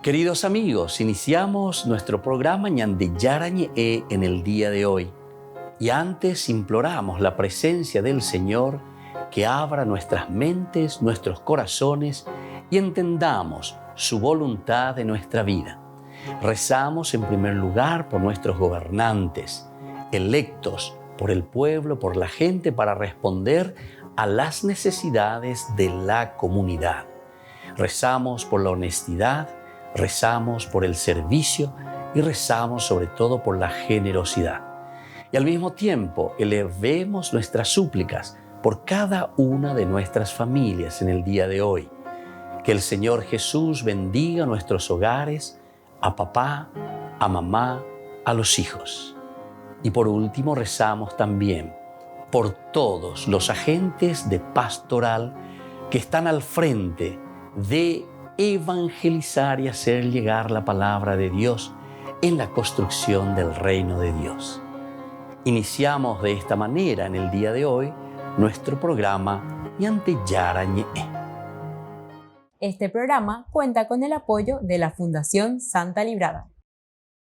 Queridos amigos, iniciamos nuestro programa Ñande Yarañe en el día de hoy. Y antes imploramos la presencia del Señor que abra nuestras mentes, nuestros corazones y entendamos su voluntad en nuestra vida. Rezamos en primer lugar por nuestros gobernantes, electos por el pueblo, por la gente, para responder a las necesidades de la comunidad. Rezamos por la honestidad, rezamos por el servicio y rezamos sobre todo por la generosidad. Y al mismo tiempo elevemos nuestras súplicas por cada una de nuestras familias en el día de hoy. Que el Señor Jesús bendiga nuestros hogares, a papá, a mamá, a los hijos. Y por último rezamos también por todos los agentes de pastoral que están al frente de evangelizar y hacer llegar la palabra de Dios en la construcción del reino de Dios. Iniciamos de esta manera en el día de hoy nuestro programa Ñande Yarañe. Este programa cuenta con el apoyo de la Fundación Santa Librada.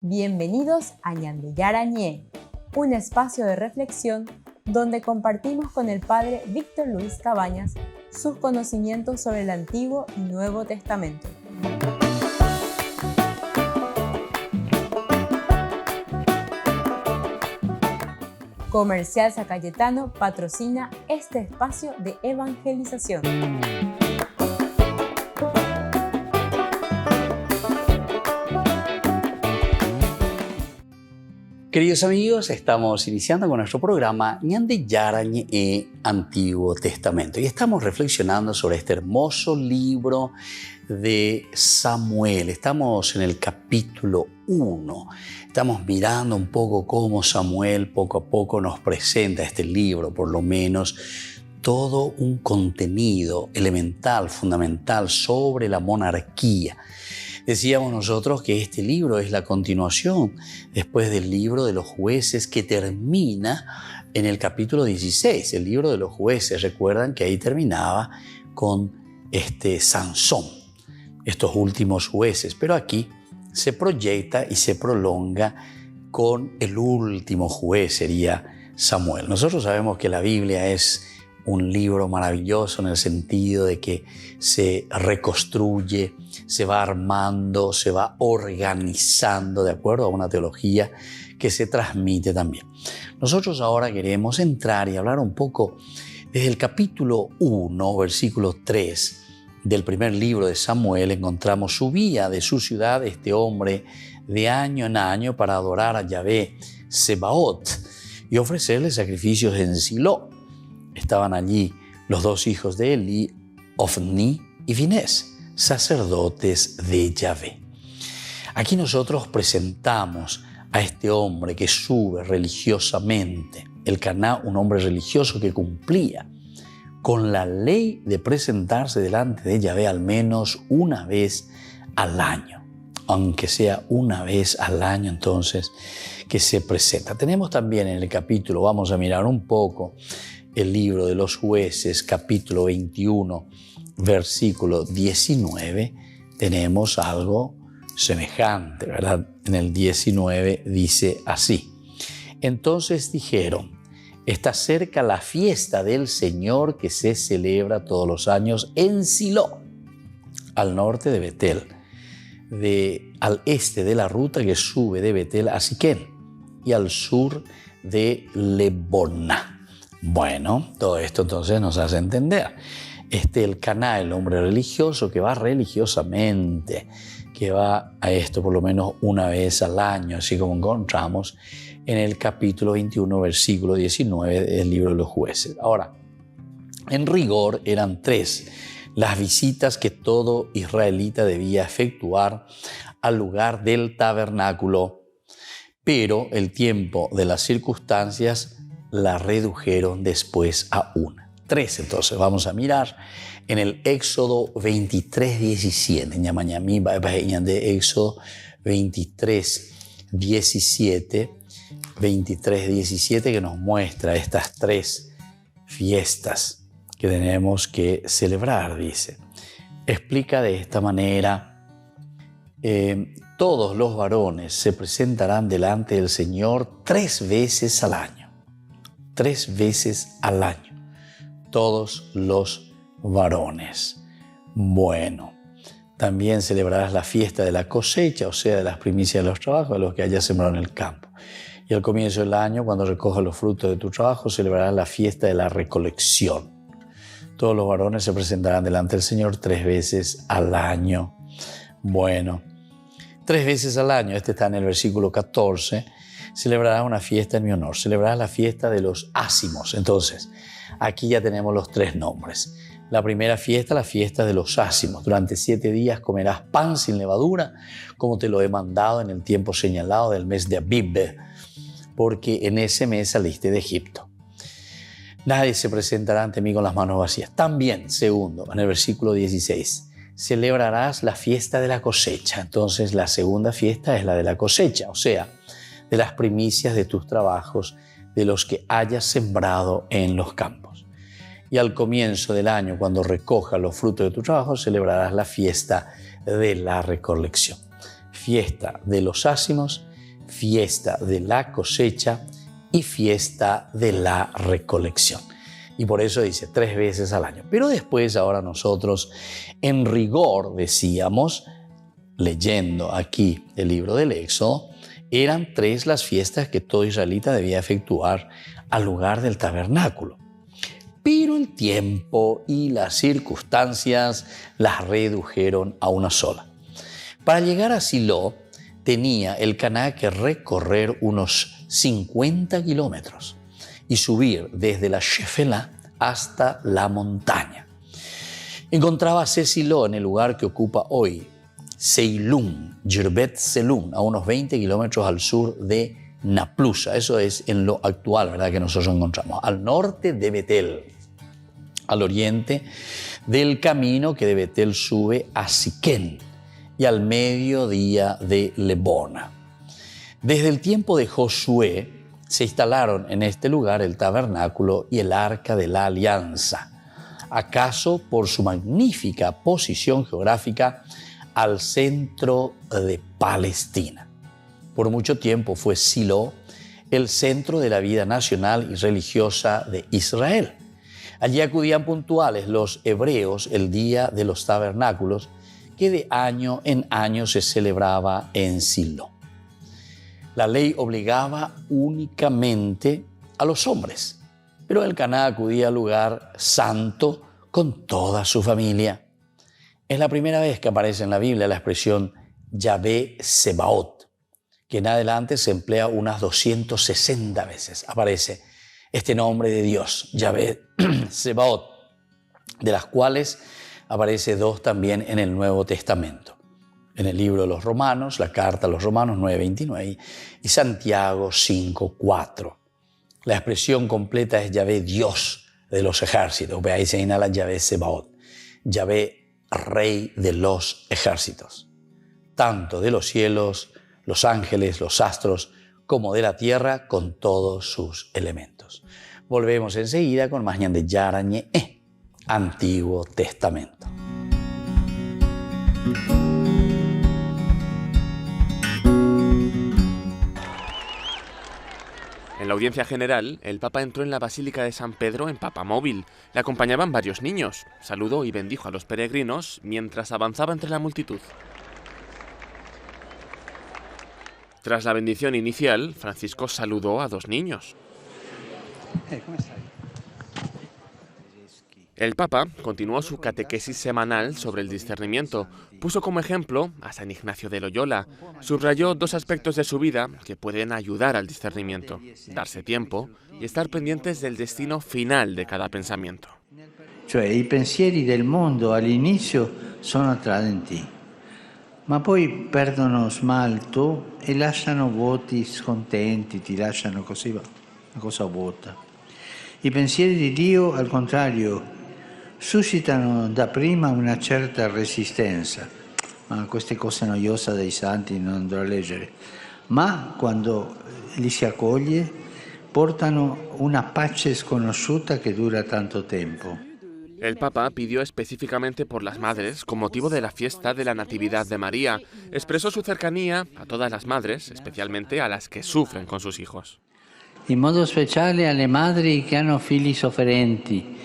Bienvenidos a Ñande Yarañe, un espacio de reflexión donde compartimos con el Padre Víctor Luis Cabañas sus conocimientos sobre el Antiguo y Nuevo Testamento. Comercial San Cayetano patrocina este espacio de evangelización. Queridos amigos, estamos iniciando con nuestro programa Ñande Yarañe Antiguo Testamento y estamos reflexionando sobre este hermoso libro de Samuel. Estamos en el capítulo 1. Estamos mirando un poco cómo Samuel poco a poco nos presenta este libro, por lo menos todo un contenido elemental, fundamental sobre la monarquía. Decíamos nosotros que este libro es la continuación después del libro de los jueces que termina en el capítulo 16. El libro de los jueces, recuerdan que ahí terminaba con Sansón, estos últimos jueces, pero aquí se proyecta y se prolonga con el último juez, sería Samuel. Nosotros sabemos que la Biblia es un libro maravilloso en el sentido de que se reconstruye, se va armando, se va organizando de acuerdo a una teología que se transmite también. Nosotros ahora queremos entrar y hablar un poco desde el capítulo 1, versículo 3 del primer libro de Samuel. Encontramos: subía de su ciudad este hombre de año en año para adorar a Yahvé Sebaot y ofrecerle sacrificios en Silo. Estaban allí los dos hijos de Eli, Ofni y Finés, sacerdotes de Yahvé. Aquí nosotros presentamos a este hombre que sube religiosamente, Elcaná, un hombre religioso que cumplía con la ley de presentarse delante de Yahvé al menos una vez al año, aunque sea una vez al año entonces que se presenta. Tenemos también en el capítulo, vamos a mirar un poco, el libro de los jueces, capítulo 21, versículo 19, tenemos algo semejante, ¿verdad? En el 19 dice así: entonces dijeron, está cerca la fiesta del Señor que se celebra todos los años en Silo, al norte de Betel, al este de la ruta que sube de Betel a Siquén y al sur de Leboná. Bueno, todo esto entonces nos hace entender. Elcaná, el hombre religioso que va religiosamente, que va a esto por lo menos una vez al año, así como encontramos en el capítulo 21, versículo 19 del libro de los jueces. Ahora, en rigor eran 3 las visitas que todo israelita debía efectuar al lugar del tabernáculo, pero el tiempo de las circunstancias la redujeron después a 1. 3, entonces vamos a mirar en el Éxodo 23, 17. Ñamañamí, de Éxodo 23, 17, que nos muestra estas 3 fiestas que tenemos que celebrar, dice. Explica de esta manera todos los varones se presentarán delante del Señor 3 veces al año. 3 veces al año. Todos los varones. Bueno, también celebrarás la fiesta de la cosecha, o sea, de las primicias de los trabajos, de los que hayas sembrado en el campo. Y al comienzo del año, cuando recojas los frutos de tu trabajo, celebrarás la fiesta de la recolección. Todos los varones se presentarán delante del Señor 3 veces al año. Bueno, 3 veces al año, este está en el versículo 14, celebrarás una fiesta en mi honor. Celebrarás la fiesta de los ácimos. Entonces, aquí ya tenemos los 3 nombres. La primera fiesta, la fiesta de los ácimos. Durante 7 días comerás pan sin levadura, como te lo he mandado en el tiempo señalado del mes de Abib, porque en ese mes saliste de Egipto. Nadie se presentará ante mí con las manos vacías. También, segundo, en el versículo 16, celebrarás la fiesta de la cosecha. Entonces, la segunda fiesta es la de la cosecha, o sea, de las primicias de tus trabajos, de los que hayas sembrado en los campos. Y al comienzo del año, cuando recojas los frutos de tu trabajo, celebrarás la fiesta de la recolección. Fiesta de los ácimos, fiesta de la cosecha y fiesta de la recolección. Y por eso dice 3 veces al año. Pero después, ahora nosotros, en rigor, decíamos, leyendo aquí el libro del Éxodo, eran 3 las fiestas que todo israelita debía efectuar al lugar del tabernáculo. Pero el tiempo y las circunstancias las redujeron a una sola. Para llegar a Silo, tenía el Caná que recorrer unos 50 kilómetros y subir desde la Shefela hasta la montaña. Encontrábase Silo en el lugar que ocupa hoy Seilún, Jirbet Selún, a unos 20 kilómetros al sur de Naplusa. Eso es en lo actual, ¿verdad?, que nosotros encontramos. Al norte de Betel, al oriente del camino que de Betel sube a Siquén y al mediodía de Lebona. Desde el tiempo de Josué se instalaron en este lugar el tabernáculo y el arca de la alianza, acaso por su magnífica posición geográfica al centro de Palestina. Por mucho tiempo fue Silo el centro de la vida nacional y religiosa de Israel. Allí acudían puntuales los hebreos el día de los tabernáculos, que de año en año se celebraba en Silo. La ley obligaba únicamente a los hombres, pero el Caná acudía al lugar santo con toda su familia. Es la primera vez que aparece en la Biblia la expresión Yahvé Sebaot, que en adelante se emplea unas 260 veces. Aparece este nombre de Dios, Yahvé Sebaot, de las cuales aparece 2 también en el Nuevo Testamento. En el libro de los Romanos, la carta a los Romanos 9:29 y Santiago 5:4. La expresión completa es Yahvé Dios de los ejércitos. Ahí se inhala Yahvé Sebaot, Yahvé Rey de los ejércitos, tanto de los cielos, los ángeles, los astros, como de la tierra con todos sus elementos. Volvemos enseguida con más Ñande Yara Ñe, Antiguo Testamento. En la audiencia general, el Papa entró en la Basílica de San Pedro en papamóvil. Le acompañaban varios niños. Saludó y bendijo a los peregrinos mientras avanzaba entre la multitud. Tras la bendición inicial, Francisco saludó a 2 niños. El Papa continuó su catequesis semanal sobre el discernimiento. Puso como ejemplo a San Ignacio de Loyola. Subrayó 2 aspectos de su vida que pueden ayudar al discernimiento: darse tiempo y estar pendientes del destino final de cada pensamiento. Cioè, i pensieri del mondo all'inizio sono attraenti, ma poi perdono smalto e lasciano vuoti scontenti, ti lasciano così una cosa vuota. I pensieri di Dio, al contrario, suscitano dapprima una certa resistenza. Ma queste cose noiose dei santi non andrò a leggere. Ma quando li si accoglie, portano una pace sconosciuta che dura tanto tempo. El Papa pidió específicamente por las madres con motivo de la fiesta de la Natividad de María. Expresó su cercanía a todas las madres, especialmente a las que sufren con sus hijos. In modo speciale alle madri che hanno figli sofferenti,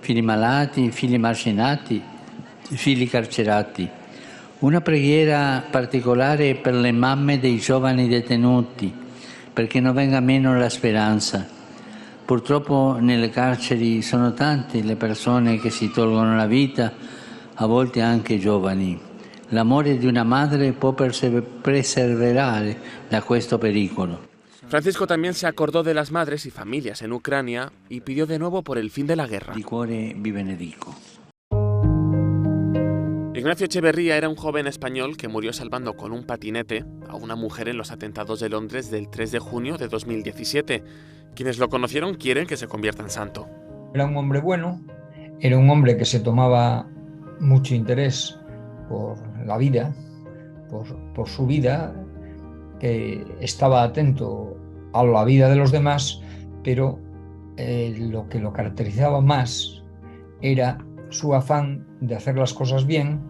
figli malati, figli marginati, figli carcerati. Una preghiera particolare per le mamme dei giovani detenuti, perché non venga meno la speranza. Purtroppo nelle carceri sono tante le persone che si tolgono la vita, a volte anche giovani. L'amore di una madre può perseverare da questo pericolo. Francisco también se acordó de las madres y familias en Ucrania y pidió de nuevo por el fin de la guerra. Di cuore vi benedico. Ignacio Echeverría era un joven español que murió salvando con un patinete a una mujer en los atentados de Londres del 3 de junio de 2017. Quienes lo conocieron quieren que se convierta en santo. Era un hombre bueno, era un hombre que se tomaba mucho interés por la vida, por su vida, que estaba atento a la vida de los demás, pero lo que lo caracterizaba más era su afán de hacer las cosas bien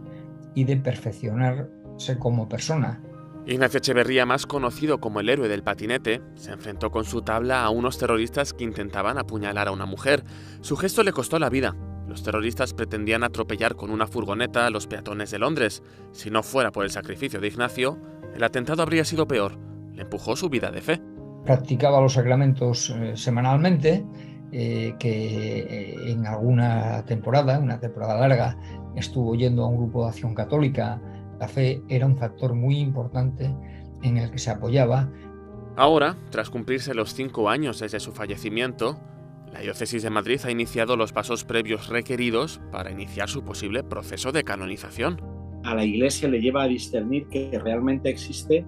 y de perfeccionarse como persona. Ignacio Echeverría, más conocido como el héroe del patinete, se enfrentó con su tabla a unos terroristas que intentaban apuñalar a una mujer. Su gesto le costó la vida. Los terroristas pretendían atropellar con una furgoneta a los peatones de Londres. Si no fuera por el sacrificio de Ignacio, el atentado habría sido peor. Le empujó su vida de fe. Practicaba los sacramentos semanalmente, que en alguna temporada, una temporada larga, estuvo yendo a un grupo de acción católica. La fe era un factor muy importante en el que se apoyaba. Ahora, tras cumplirse los 5 años desde su fallecimiento, la Diócesis de Madrid ha iniciado los pasos previos requeridos para iniciar su posible proceso de canonización. A la Iglesia le lleva a discernir que realmente existe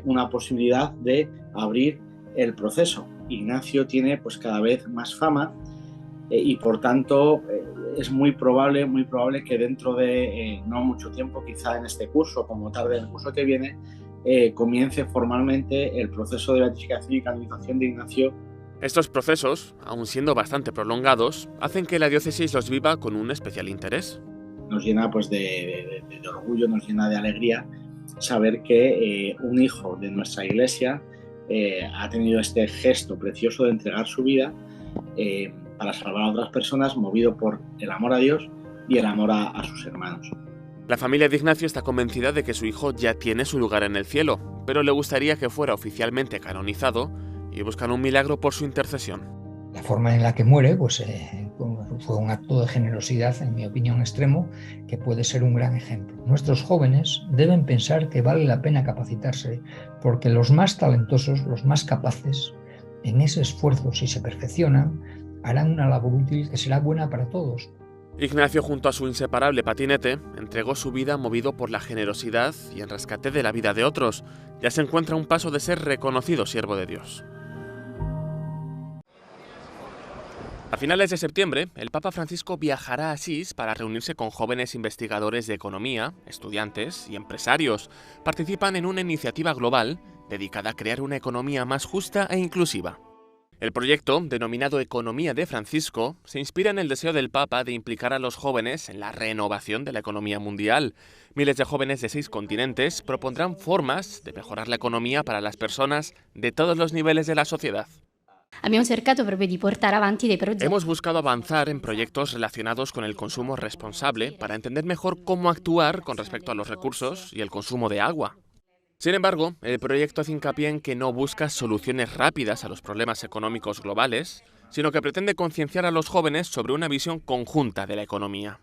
una posibilidad de abrir el proceso. Ignacio tiene pues cada vez más fama y por tanto es muy probable que dentro de no mucho tiempo, quizá en este curso, como tarde en el curso que viene, comience formalmente el proceso de beatificación y canonización de Ignacio. Estos procesos, aun siendo bastante prolongados, hacen que la diócesis los viva con un especial interés. Nos llena pues de orgullo, nos llena de alegría saber que un hijo de nuestra Iglesia ha tenido este gesto precioso de entregar su vida para salvar a otras personas, movido por el amor a Dios y el amor a sus hermanos. La familia de Ignacio está convencida de que su hijo ya tiene su lugar en el cielo, pero le gustaría que fuera oficialmente canonizado y buscan un milagro por su intercesión. La forma en la que muere pues, fue un acto de generosidad, en mi opinión, extremo, que puede ser un gran ejemplo. Nuestros jóvenes deben pensar que vale la pena capacitarse, porque los más talentosos, los más capaces, en ese esfuerzo, si se perfeccionan, harán una labor útil que será buena para todos. Ignacio, junto a su inseparable patinete, entregó su vida movido por la generosidad y en rescate de la vida de otros. Ya se encuentra a un paso de ser reconocido siervo de Dios. A finales de septiembre, el Papa Francisco viajará a Asís para reunirse con jóvenes investigadores de economía, estudiantes y empresarios. Participan en una iniciativa global dedicada a crear una economía más justa e inclusiva. El proyecto, denominado Economía de Francisco, se inspira en el deseo del Papa de implicar a los jóvenes en la renovación de la economía mundial. Miles de jóvenes de 6 continentes propondrán formas de mejorar la economía para las personas de todos los niveles de la sociedad. Hemos buscado avanzar en proyectos relacionados con el consumo responsable para entender mejor cómo actuar con respecto a los recursos y el consumo de agua. Sin embargo, el proyecto hace hincapié en que no busca soluciones rápidas a los problemas económicos globales, sino que pretende concienciar a los jóvenes sobre una visión conjunta de la economía.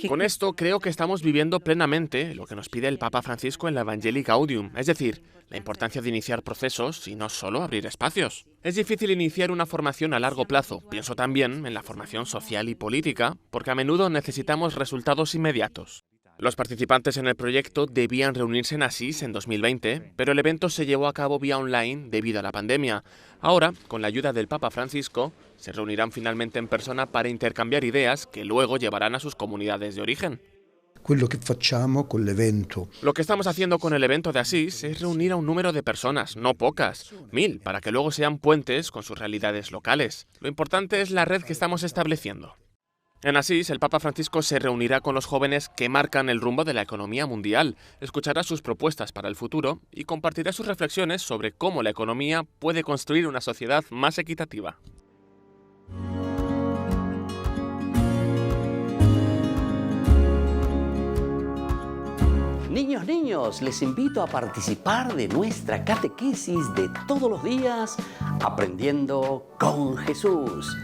Con esto creo que estamos viviendo plenamente lo que nos pide el Papa Francisco en la Evangelii Gaudium, es decir, la importancia de iniciar procesos y no solo abrir espacios. Es difícil iniciar una formación a largo plazo. Pienso también en la formación social y política, porque a menudo necesitamos resultados inmediatos. Los participantes en el proyecto debían reunirse en Asís en 2020, pero el evento se llevó a cabo vía online debido a la pandemia. Ahora, con la ayuda del Papa Francisco, se reunirán finalmente en persona para intercambiar ideas que luego llevarán a sus comunidades de origen. quello che facciamo con l'evento. Lo que estamos haciendo con el evento de Asís es reunir a un número de personas, no pocas, 1000, para que luego sean puentes con sus realidades locales. Lo importante es la red que estamos estableciendo. En Asís, el Papa Francisco se reunirá con los jóvenes que marcan el rumbo de la economía mundial, escuchará sus propuestas para el futuro y compartirá sus reflexiones sobre cómo la economía puede construir una sociedad más equitativa. Niños, les invito a participar de nuestra catequesis de todos los días, Aprendiendo con Jesús.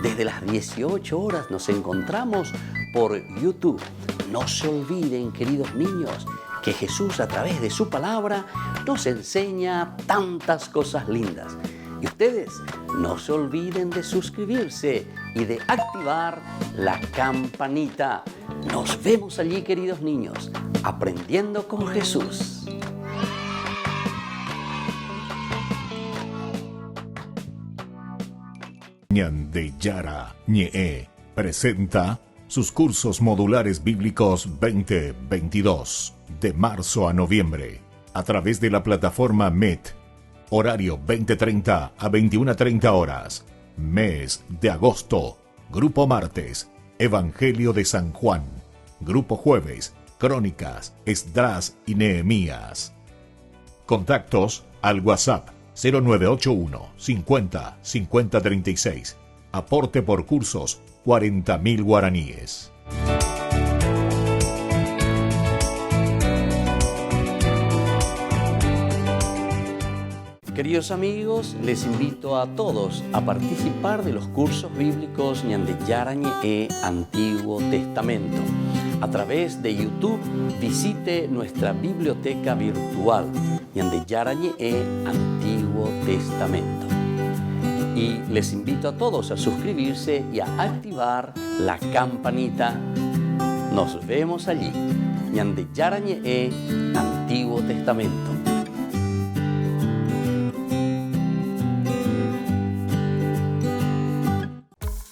Desde las 18 horas nos encontramos por YouTube. No se olviden, queridos niños, que Jesús a través de su palabra nos enseña tantas cosas lindas. Y ustedes no se olviden de suscribirse y de activar la campanita. Nos vemos allí, queridos niños, Aprendiendo con Jesús. Ñande Yara Ñe presenta sus cursos modulares bíblicos 2022 de marzo a noviembre a través de la plataforma Meet. Horario 20:30 a 21:30 horas. Mes de agosto. Grupo martes, Evangelio de San Juan. Grupo jueves, Crónicas, Esdras y Nehemías. Contactos al WhatsApp 0981 50 50 36. Aporte por cursos 40.000 guaraníes. Queridos amigos, les invito a todos a participar de los cursos bíblicos Ñande Yara Ñe Antiguo Testamento. A través de YouTube visite nuestra biblioteca virtual Ñande Yara Ñe Antiguo Testamento. Y les invito a todos a suscribirse y a activar la campanita. Nos vemos allí. Ñande Yara Ñe Antiguo Testamento.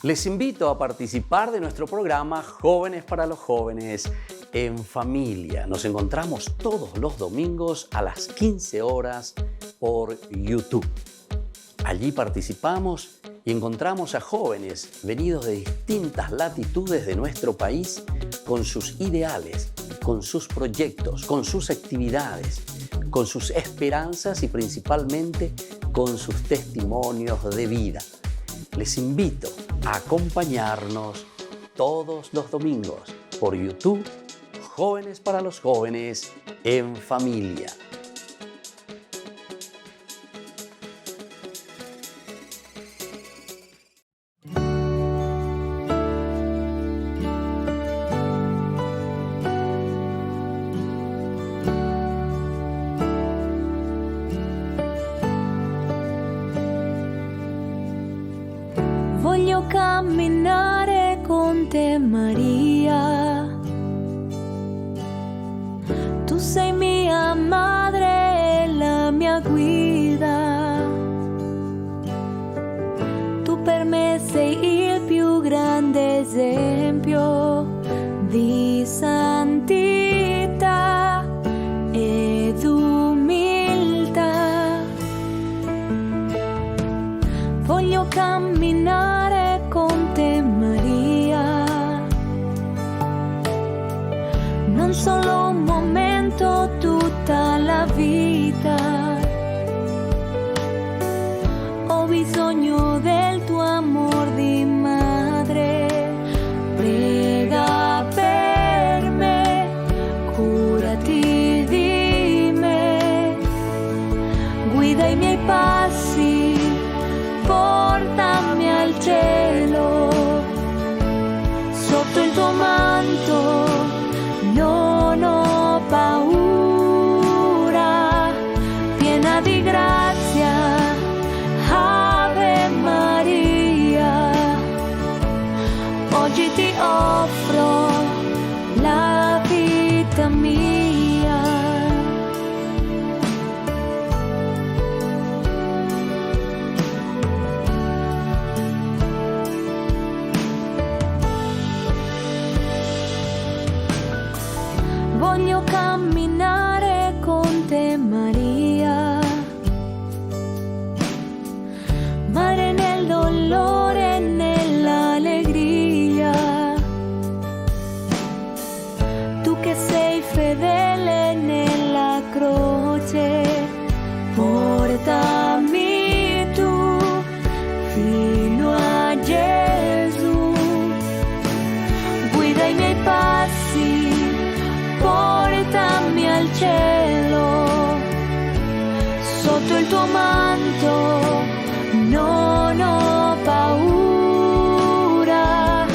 Les invito a participar de nuestro programa Jóvenes para los Jóvenes en Familia. Nos encontramos todos los domingos a las 15 horas por YouTube. Allí participamos y encontramos a jóvenes venidos de distintas latitudes de nuestro país con sus ideales, con sus proyectos, con sus actividades, con sus esperanzas y principalmente con sus testimonios de vida. Les invito a acompañarnos todos los domingos por YouTube, Jóvenes para los Jóvenes en Familia. Voglio camminare con te, Maria. Tu sei mia madre e la mia guida. Tu per me sei il più grande esempio di santità ed umiltà. Voglio camminare con te, Maria. Non solo un momento, tutta la vita. Ho bisogno del tuo amor di madre. Prega per me, curati di me. Guida i miei passi, portami al cielo, sotto il tuo manto non ho paura, piena di grazia, Ave Maria, oggi ti offro la vita mia. camminare con te, Maria. Mare nel dolore e nell'allegria. Tu che sei fedele nella croce, portami tu fino a Gesù. Guida i miei passi, portami al cielo. Sotto il tuo manto non ho paura,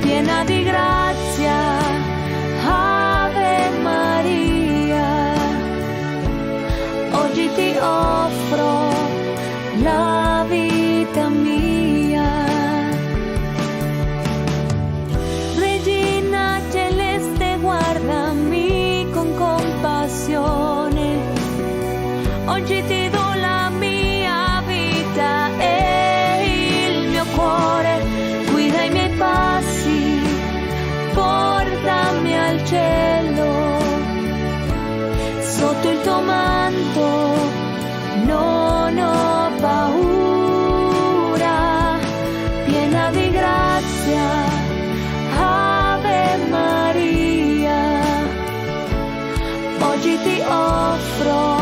piena di grazia, Ave Maria. Oggi ti offro la vita mia. Regina celeste, guardami con compassione. Oggi ti do la mia vita e il mio cuore. Guida i miei passi, portami al cielo. Sotto il tuo manto non ho paura, piena di grazia, Ave Maria. Oggi ti offro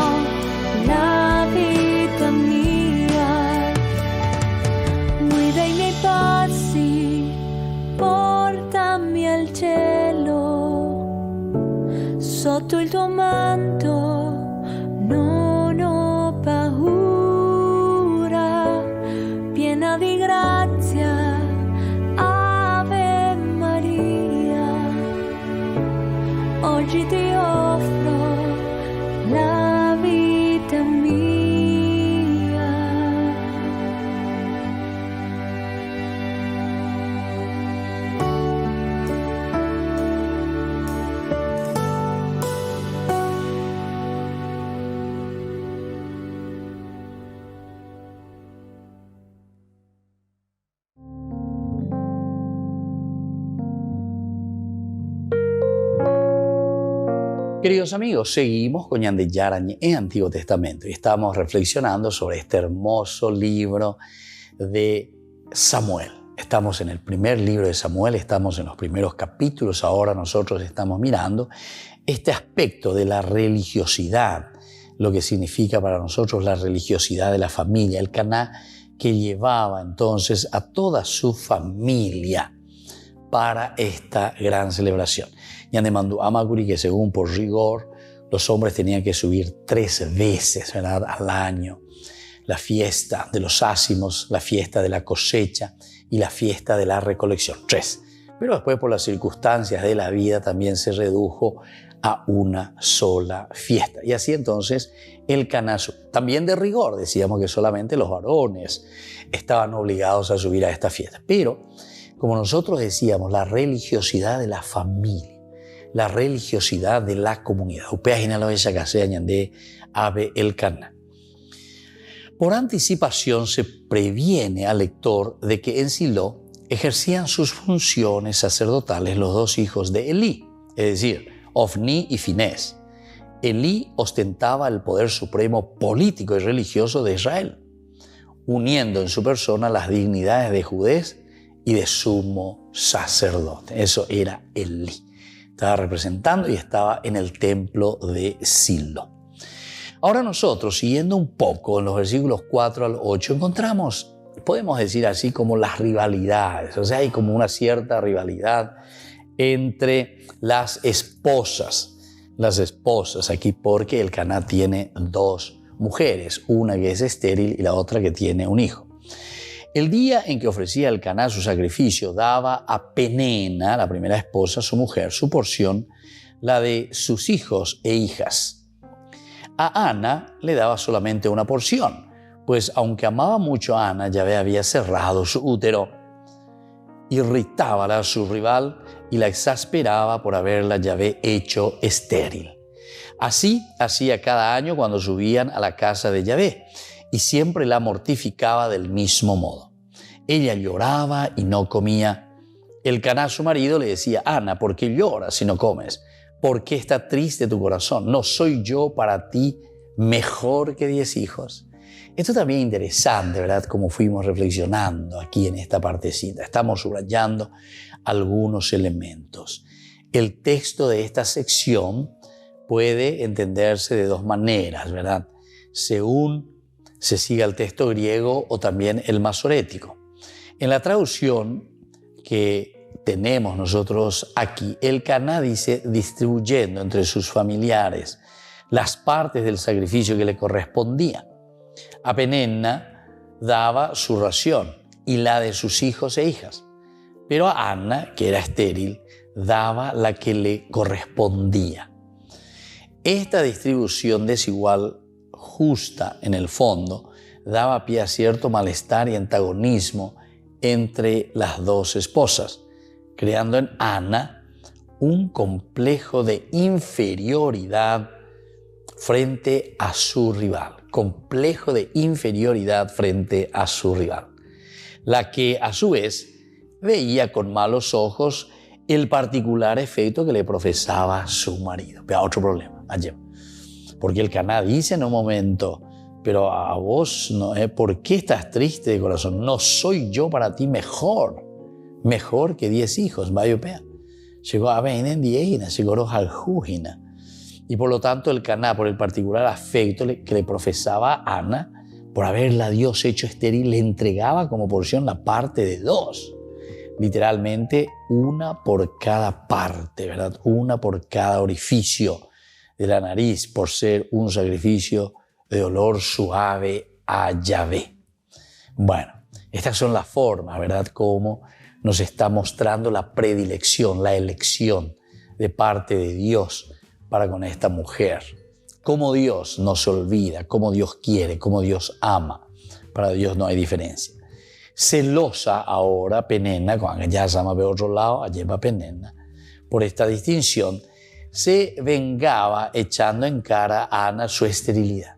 la vita mia. Guida i miei passi, portami al cielo. Sotto il tuo manto non ho paura, piena di grazia, Ave Maria. Oggi ti offro la vita mia. Queridos amigos, seguimos con Ñande Yara Ñe'e Antiguo Testamento y estamos reflexionando sobre este hermoso libro de Samuel. Estamos en el primer libro de Samuel, estamos en los primeros capítulos. Ahora nosotros estamos mirando este aspecto de la religiosidad, lo que significa para nosotros la religiosidad de la familia, el Caná que llevaba entonces a toda su familia para esta gran celebración. Ñande mandó Amaguri que según por rigor los hombres tenían que subir 3 veces, ¿verdad?, al año. La fiesta de los ácimos, la fiesta de la cosecha y la fiesta de la recolección. 3. Pero después por las circunstancias de la vida también se redujo a una sola fiesta. Y así entonces el canazo, también de rigor, decíamos que solamente los varones estaban obligados a subir a esta fiesta. Pero, como nosotros decíamos, la religiosidad de la familia, la religiosidad de la comunidad. Por anticipación se previene al lector de que en Silo ejercían sus funciones sacerdotales los 2 hijos de Elí, es decir, Ofni y Finés. Elí ostentaba el poder supremo político y religioso de Israel, uniendo en su persona las dignidades de judez y de sumo sacerdote. Eso era Elí. Estaba representando y estaba en el templo de Silo. Ahora nosotros, siguiendo un poco en los versículos 4 al 8, encontramos, podemos decir así, como las rivalidades. O sea, hay como una cierta rivalidad entre las esposas. Las esposas aquí, porque el Caná tiene 2 mujeres, una que es estéril y la otra que tiene un hijo. El día en que ofrecía el Caná su sacrificio, daba a Penena, la primera esposa, su mujer, su porción, la de sus hijos e hijas. A Ana le daba solamente una porción, pues aunque amaba mucho a Ana, Yahvé había cerrado su útero. Irritábala a su rival y la exasperaba por haberla Yahvé hecho estéril. Así hacía cada año cuando subían a la casa de Yahvé, y siempre la mortificaba del mismo modo. Ella lloraba y no comía. El Caná, su marido, le decía: Ana, ¿por qué lloras si no comes? ¿Por qué está triste tu corazón? ¿No soy yo para ti mejor que 10 hijos? Esto también es interesante, ¿verdad? Como fuimos reflexionando aquí en esta partecita. Estamos subrayando algunos elementos. El texto de esta sección puede entenderse de dos maneras, ¿verdad? Según se siga el texto griego o también el masorético. En la traducción que tenemos nosotros aquí, el Caná dice distribuyendo entre sus familiares las partes del sacrificio que le correspondían. A Penenna daba su ración y la de sus hijos e hijas, pero a Anna, que era estéril, daba la que le correspondía. Esta distribución desigual, justa en el fondo, daba pie a cierto malestar y antagonismo entre las dos esposas, creando en Anna un complejo de inferioridad frente a su rival. Complejo de inferioridad frente a su rival. La que a su vez veía con malos ojos el particular efecto que le profesaba su marido. Pero otro problema, allí. Porque el Caná dice en un momento, pero a vos, no, ¿por qué estás triste de corazón? No soy yo para ti mejor que 10 hijos. Vaya, llegó a Beinen Diegina, llegó al Jujina. Y por lo tanto el Caná, por el particular afecto que le profesaba a Ana, por haberla Dios hecho estéril, le entregaba como porción la parte de 2. Literalmente una por cada parte, ¿verdad? Una por cada orificio de la nariz, por ser un sacrificio de olor suave a Yahvé. Bueno, estas son las formas, ¿verdad? Como nos está mostrando la predilección, la elección de parte de Dios para con esta mujer. Cómo Dios no se olvida, cómo Dios quiere, cómo Dios ama. Para Dios no hay diferencia. Celosa ahora Penenna, cuando ya se llama de otro lado, allí va Penenna, por esta distinción, se vengaba echando en cara a Ana su esterilidad.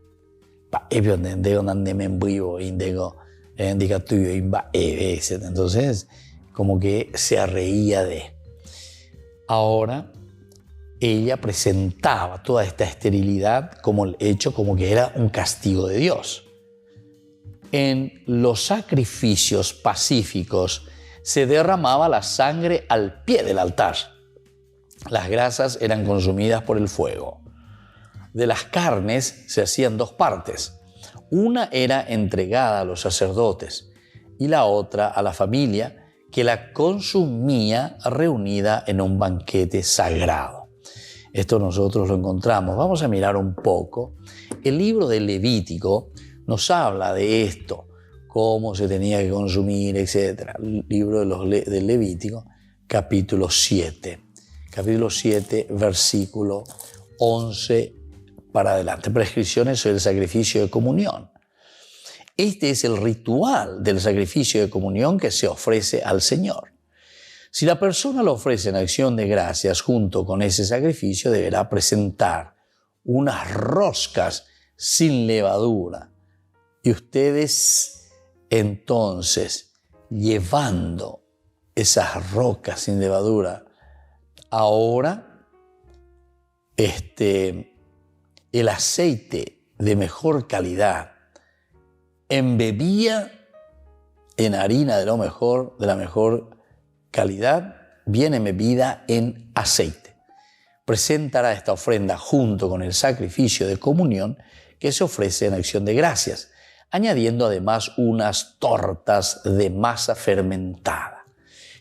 Entonces, como que se reía de. Ahora, ella presentaba toda esta esterilidad como el hecho, como que era un castigo de Dios. En los sacrificios pacíficos se derramaba la sangre al pie del altar. Las grasas eran consumidas por el fuego. De las carnes se hacían 2 partes. Una era entregada a los sacerdotes y la otra a la familia que la consumía reunida en un banquete sagrado. Esto nosotros lo encontramos. Vamos a mirar un poco. El libro del Levítico nos habla de esto, cómo se tenía que consumir, etc. El libro del Levítico, capítulo 7. Capítulo 7, versículo 11 para adelante. Prescripciones sobre el sacrificio de comunión. Este es el ritual del sacrificio de comunión que se ofrece al Señor. Si la persona lo ofrece en acción de gracias, junto con ese sacrificio deberá presentar unas roscas sin levadura. Y ustedes entonces, llevando esas rocas sin levadura, ahora el aceite de mejor calidad embebía en harina de la mejor calidad, bien embebida en aceite. Presentará esta ofrenda junto con el sacrificio de comunión que se ofrece en acción de gracias, añadiendo además unas tortas de masa fermentada.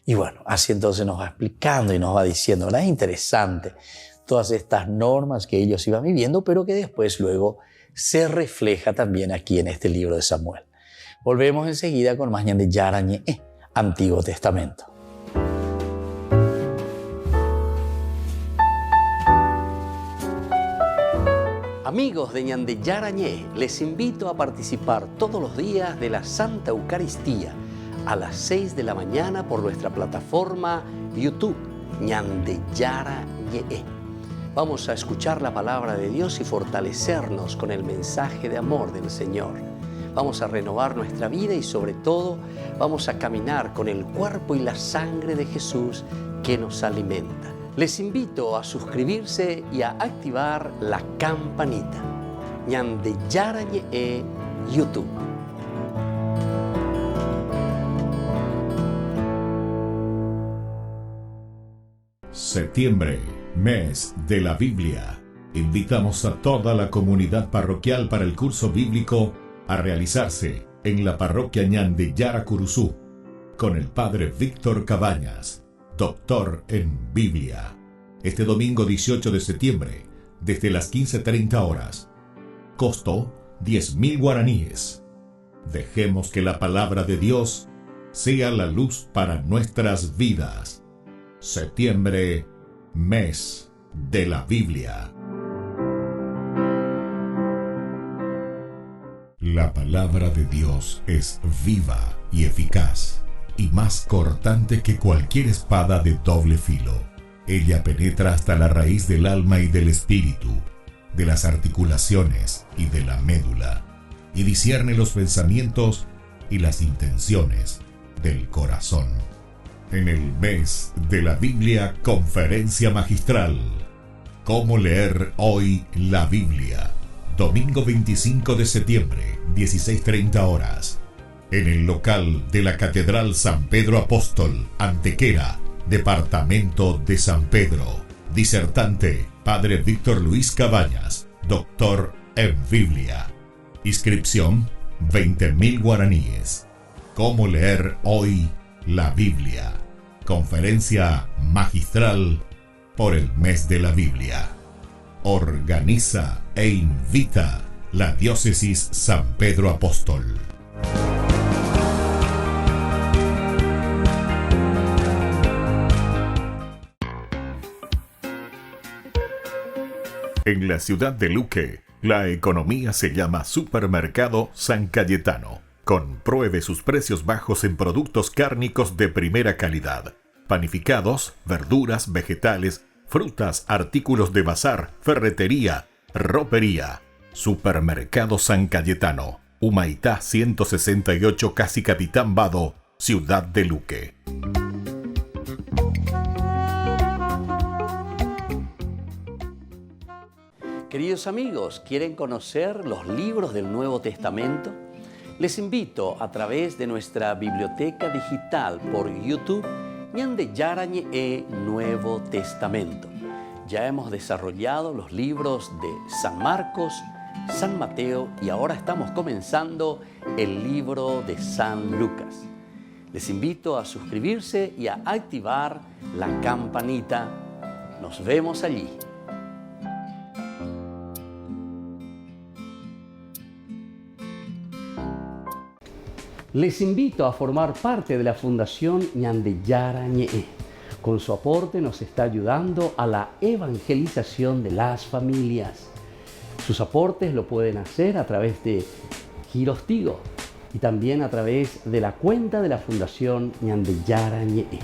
Y bueno, así entonces nos va explicando y nos va diciendo, ¿verdad? Es interesante todas estas normas que ellos iban viviendo, pero que después luego se refleja también aquí en este libro de Samuel. Volvemos enseguida con más Ñande Yara Ñe, Antiguo Testamento. Amigos de Ñande Yara Ñe, les invito a participar todos los días de la Santa Eucaristía a las 6 de la mañana por nuestra plataforma YouTube, Ñande Yara Ñe. Vamos a escuchar la palabra de Dios y fortalecernos con el mensaje de amor del Señor. Vamos a renovar nuestra vida y sobre todo vamos a caminar con el cuerpo y la sangre de Jesús que nos alimenta. Les invito a suscribirse y a activar la campanita. Ñande Yara Ñe'e YouTube. Septiembre, mes de la Biblia. Invitamos a toda la comunidad parroquial para el curso bíblico a realizarse en la parroquia Ñande Yara Curuzú con el padre Víctor Cabañas, doctor en Biblia. Este domingo 18 de septiembre, desde las 15:30 horas. Costo 10.000 guaraníes. Dejemos que la palabra de Dios sea la luz para nuestras vidas. Septiembre, mes de la Biblia. La palabra de Dios es viva y eficaz, y más cortante que cualquier espada de doble filo. Ella penetra hasta la raíz del alma y del espíritu, de las articulaciones y de la médula, y discierne los pensamientos y las intenciones del corazón. En el mes de la Biblia, conferencia magistral. ¿Cómo leer hoy la Biblia? Domingo 25 de septiembre, 16:30 horas. En el local de la Catedral San Pedro Apóstol, Antequera, Departamento de San Pedro. Disertante, Padre Víctor Luis Cabañas, doctor en Biblia. Inscripción, 20.000 guaraníes. ¿Cómo leer hoy la Biblia? Conferencia magistral por el mes de la Biblia. Organiza e invita la Diócesis San Pedro Apóstol. En la ciudad de Luque, la economía se llama Supermercado San Cayetano. Compruebe sus precios bajos en productos cárnicos de primera calidad. Panificados, verduras, vegetales, frutas, artículos de bazar, ferretería, ropería. Supermercado San Cayetano, Humaitá 168, Casi Capitán Vado, ciudad de Luque. Queridos amigos, ¿quieren conocer los libros del Nuevo Testamento? Les invito a través de nuestra biblioteca digital por YouTube, Ñande Yara Ñe'e Nuevo Testamento. Ya hemos desarrollado los libros de San Marcos, San Mateo y ahora estamos comenzando el libro de San Lucas. Les invito a suscribirse y a activar la campanita. Nos vemos allí. Les invito a formar parte de la Fundación Ñande Yara Ñe'e. Con su aporte nos está ayudando a la evangelización de las familias. Sus aportes lo pueden hacer a través de Giros Tigo y también a través de la cuenta de la Fundación Ñande Yara Ñe'e.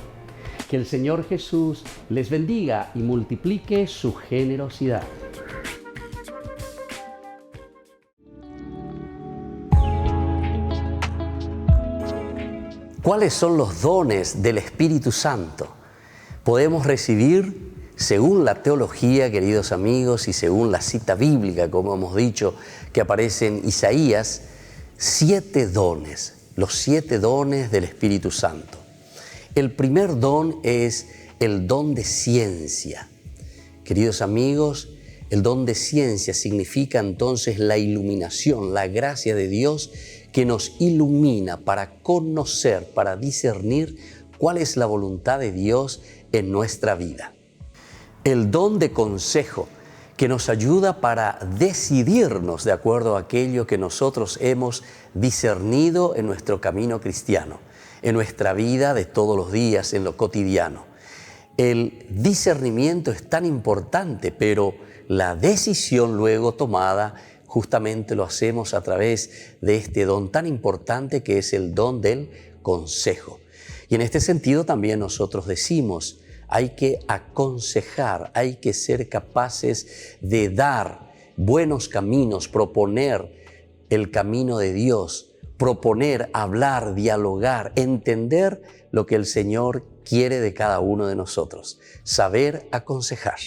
Que el Señor Jesús les bendiga y multiplique su generosidad. ¿Cuáles son los dones del Espíritu Santo? Podemos recibir, según la teología, queridos amigos, y según la cita bíblica, como hemos dicho, que aparece en Isaías, 7 dones, los 7 dones del Espíritu Santo. El primer don es el don de ciencia. Queridos amigos, el don de ciencia significa entonces la iluminación, la gracia de Dios que nos ilumina para conocer, para discernir cuál es la voluntad de Dios en nuestra vida. El don de consejo, que nos ayuda para decidirnos de acuerdo a aquello que nosotros hemos discernido en nuestro camino cristiano, en nuestra vida de todos los días, en lo cotidiano. El discernimiento es tan importante, pero la decisión luego tomada justamente lo hacemos a través de este don tan importante que es el don del consejo. Y en este sentido también nosotros decimos, hay que aconsejar, hay que ser capaces de dar buenos caminos, proponer el camino de Dios, proponer, hablar, dialogar, entender lo que el Señor quiere de cada uno de nosotros: saber aconsejar.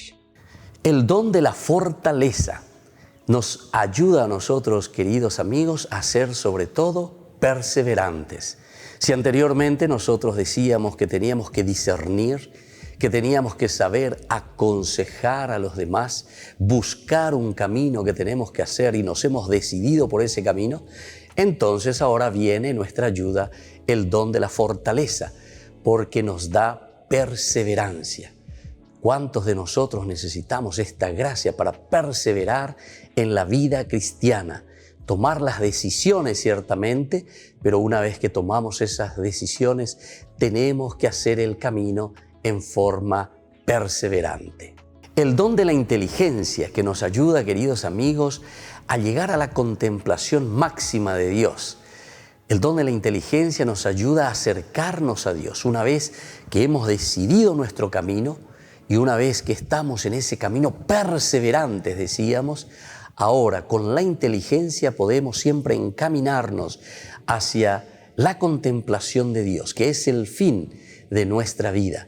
El don de la fortaleza nos ayuda a nosotros, queridos amigos, a ser sobre todo perseverantes. Si anteriormente nosotros decíamos que teníamos que discernir, que teníamos que saber aconsejar a los demás, buscar un camino que tenemos que hacer y nos hemos decidido por ese camino, entonces ahora viene nuestra ayuda el don de la fortaleza, porque nos da perseverancia. ¿Cuántos de nosotros necesitamos esta gracia para perseverar en la vida cristiana? Tomar las decisiones ciertamente, pero una vez que tomamos esas decisiones, tenemos que hacer el camino en forma perseverante. El don de la inteligencia que nos ayuda, queridos amigos, a llegar a la contemplación máxima de Dios. El don de la inteligencia nos ayuda a acercarnos a Dios. Una vez que hemos decidido nuestro camino y una vez que estamos en ese camino perseverantes, decíamos, ahora con la inteligencia podemos siempre encaminarnos hacia la contemplación de Dios, que es el fin de nuestra vida.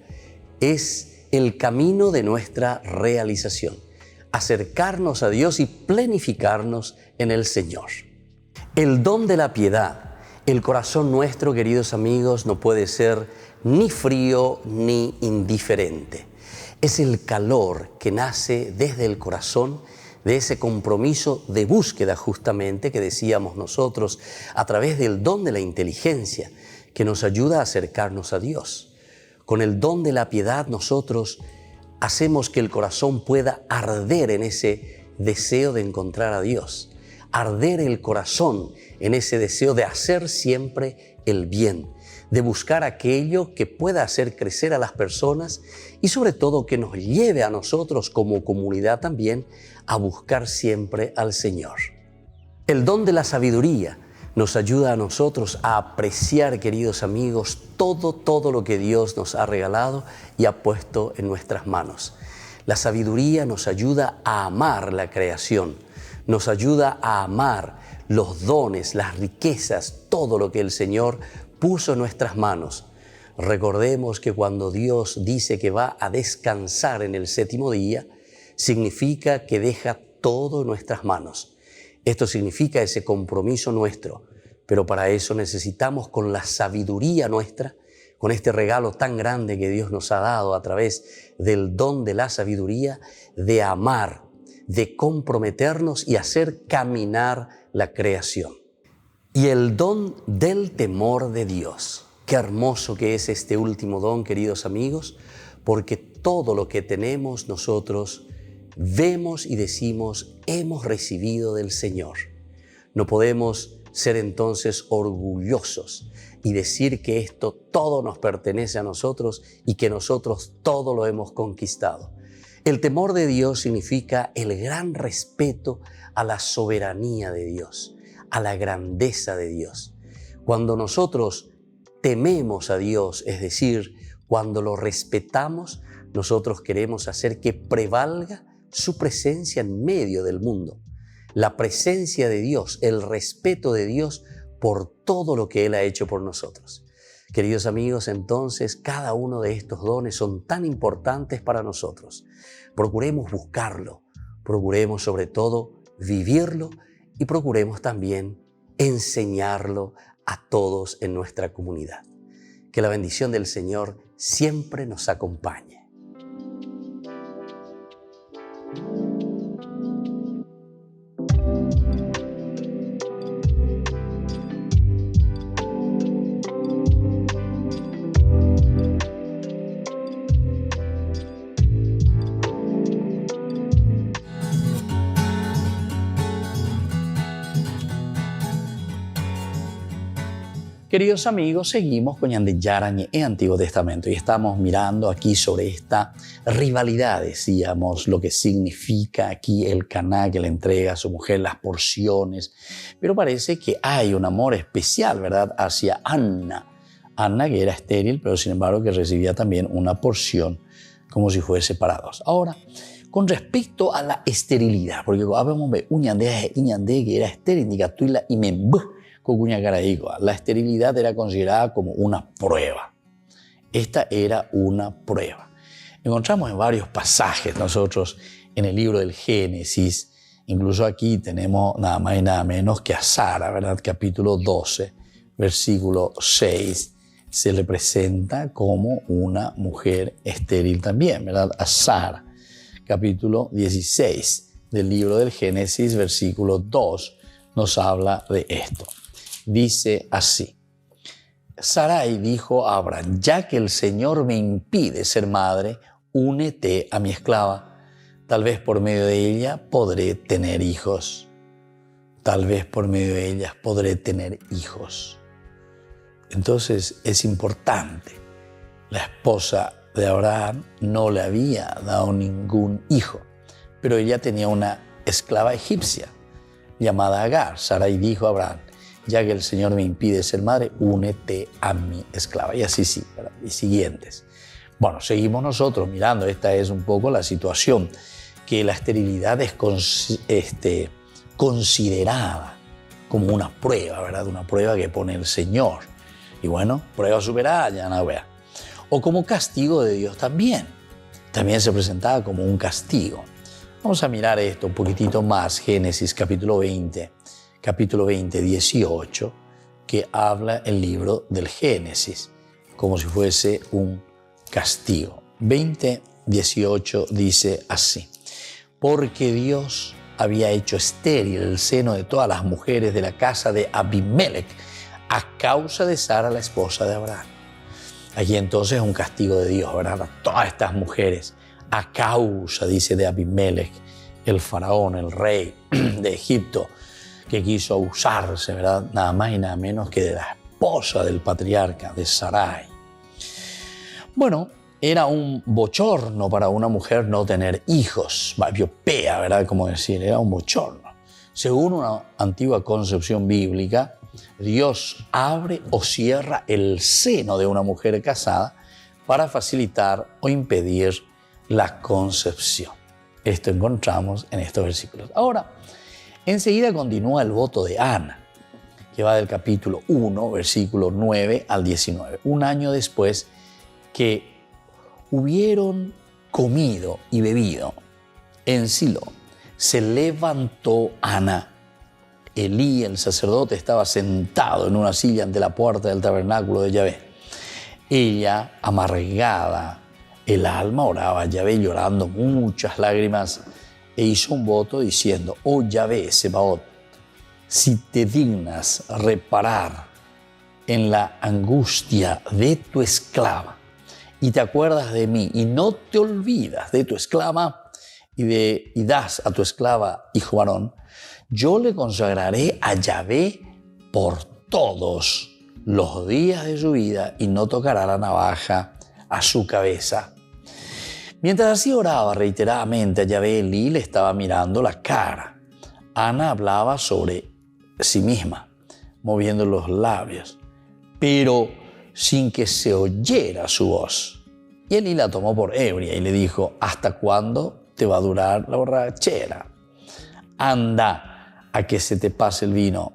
Es el camino de nuestra realización. Acercarnos a Dios y planificarnos en el Señor. El don de la piedad. El corazón nuestro, queridos amigos, no puede ser ni frío ni indiferente. Es el calor que nace desde el corazón, de ese compromiso de búsqueda justamente que decíamos nosotros a través del don de la inteligencia que nos ayuda a acercarnos a Dios. Con el don de la piedad nosotros hacemos que el corazón pueda arder en ese deseo de encontrar a Dios. Arder el corazón en ese deseo de hacer siempre el bien, de buscar aquello que pueda hacer crecer a las personas y sobre todo que nos lleve a nosotros como comunidad también a buscar siempre al Señor. El don de la sabiduría nos ayuda a nosotros a apreciar, queridos amigos, todo lo que Dios nos ha regalado y ha puesto en nuestras manos. La sabiduría nos ayuda a amar la creación, nos ayuda a amar los dones, las riquezas, todo lo que el Señor puso en nuestras manos. Recordemos que cuando Dios dice que va a descansar en el séptimo día, significa que deja todo en nuestras manos. Esto significa ese compromiso nuestro, pero para eso necesitamos con la sabiduría nuestra, con este regalo tan grande que Dios nos ha dado a través del don de la sabiduría, de amar, de comprometernos y hacer caminar la creación. Y el don del temor de Dios. Qué hermoso que es este último don, queridos amigos, porque todo lo que tenemos nosotros vemos y decimos hemos recibido del Señor. No podemos ser entonces orgullosos y decir que esto todo nos pertenece a nosotros y que nosotros todo lo hemos conquistado. El temor de Dios significa el gran respeto a la soberanía de Dios, a la grandeza de Dios. Cuando nosotros tememos a Dios, es decir, cuando lo respetamos, nosotros queremos hacer que prevalga su presencia en medio del mundo. La presencia de Dios, el respeto de Dios por todo lo que Él ha hecho por nosotros. Queridos amigos, entonces cada uno de estos dones son tan importantes para nosotros. Procuremos buscarlo, procuremos sobre todo vivirlo y procuremos también enseñarlo a todos en nuestra comunidad. Que la bendición del Señor siempre nos acompañe. Queridos amigos, seguimos con Ñande Yarañe en Antiguo Testamento y estamos mirando aquí sobre esta rivalidad, decíamos, lo que significa aquí el Caná que le entrega a su mujer, las porciones, pero parece que hay un amor especial, ¿verdad?, hacia Anna. Anna, que era estéril, pero sin embargo que recibía también una porción como si fuese para dos. Ahora, con respecto a la esterilidad, porque habíamos de un Ñande que era estéril, ni Catuila y Membu. La esterilidad era considerada como una prueba. Esta era una prueba. Encontramos en varios pasajes nosotros en el libro del Génesis. Incluso aquí tenemos nada más y nada menos que a Sara, ¿verdad? Capítulo 12, versículo 6. Se le presenta como una mujer estéril también, ¿verdad? A Sara. Capítulo 16 del libro del Génesis, versículo 2, nos habla de esto. Dice así: Sarai dijo a Abraham, ya que el Señor me impide ser madre, únete a mi esclava. Tal vez por medio de ella podré tener hijos. Tal vez por medio de ellas podré tener hijos. Entonces es importante. La esposa de Abraham no le había dado ningún hijo, pero ella tenía una esclava egipcia llamada Agar. Sarai dijo a Abraham, ya que el Señor me impide ser madre, únete a mi esclava. Y así sí, ¿verdad? Y siguientes. Bueno, seguimos nosotros mirando. Esta es un poco la situación, que la esterilidad es considerada como una prueba, ¿verdad? Una prueba que pone el Señor. Y bueno, prueba superada, ya no vea. O como castigo de Dios también. También se presentaba como un castigo. Vamos a mirar esto un poquitito más. Génesis capítulo 20, 18, que habla el libro del Génesis, como si fuese un castigo. 20, 18 dice así: porque Dios había hecho estéril el seno de todas las mujeres de la casa de Abimelech a causa de Sara, la esposa de Abraham. Aquí entonces es un castigo de Dios, ¿verdad? A todas estas mujeres, a causa, dice, de Abimelech, el faraón, el rey de Egipto, que quiso usarse, ¿verdad? Nada más y nada menos que de la esposa del patriarca, de Sarai. Bueno, era un bochorno para una mujer no tener hijos. Biopea, ¿verdad? Como decir, era un bochorno. Según una antigua concepción bíblica, Dios abre o cierra el seno de una mujer casada para facilitar o impedir la concepción. Esto encontramos en estos versículos. Ahora, enseguida continúa el voto de Ana, que va del capítulo 1, versículo 9 al 19. Un año después que hubieron comido y bebido en Silo, se levantó Ana. Elí, el sacerdote, estaba sentado en una silla ante la puerta del tabernáculo de Yahvé. Ella, amargada el alma, oraba a Yahvé llorando muchas lágrimas e hizo un voto diciendo: oh Yahvé, Sebaot, si te dignas reparar en la angustia de tu esclava y te acuerdas de mí y no te olvidas de tu esclava y das a tu esclava hijo varón, yo le consagraré a Yahvé por todos los días de su vida y no tocará la navaja a su cabeza. Mientras así oraba reiteradamente a Yahvé, Elí le estaba mirando la cara. Ana hablaba sobre sí misma, moviendo los labios, pero sin que se oyera su voz. Y Elí la tomó por ebria y le dijo: ¿hasta cuándo te va a durar la borrachera? Anda, a que se te pase el vino.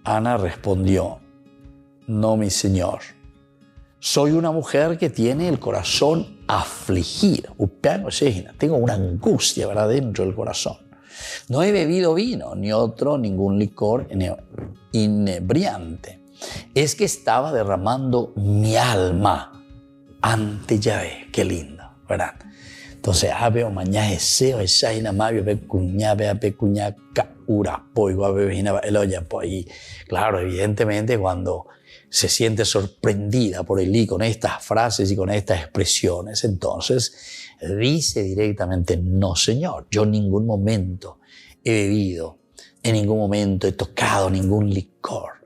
Ana respondió: no, mi señor. Soy una mujer que tiene el corazón afligido. Tengo una angustia, ¿verdad?, dentro del corazón. No he bebido vino, ni ningún licor inebriante. Es que estaba derramando mi alma ante Yahvé. Qué lindo, ¿verdad? Entonces, habeo mañana eseo esa ina mavio be cuña caura poigo abevina eloya pues. Claro, evidentemente cuando se siente sorprendida por Elí con estas frases y con estas expresiones, entonces dice directamente: no, señor, yo en ningún momento he bebido, en ningún momento he tocado ningún licor.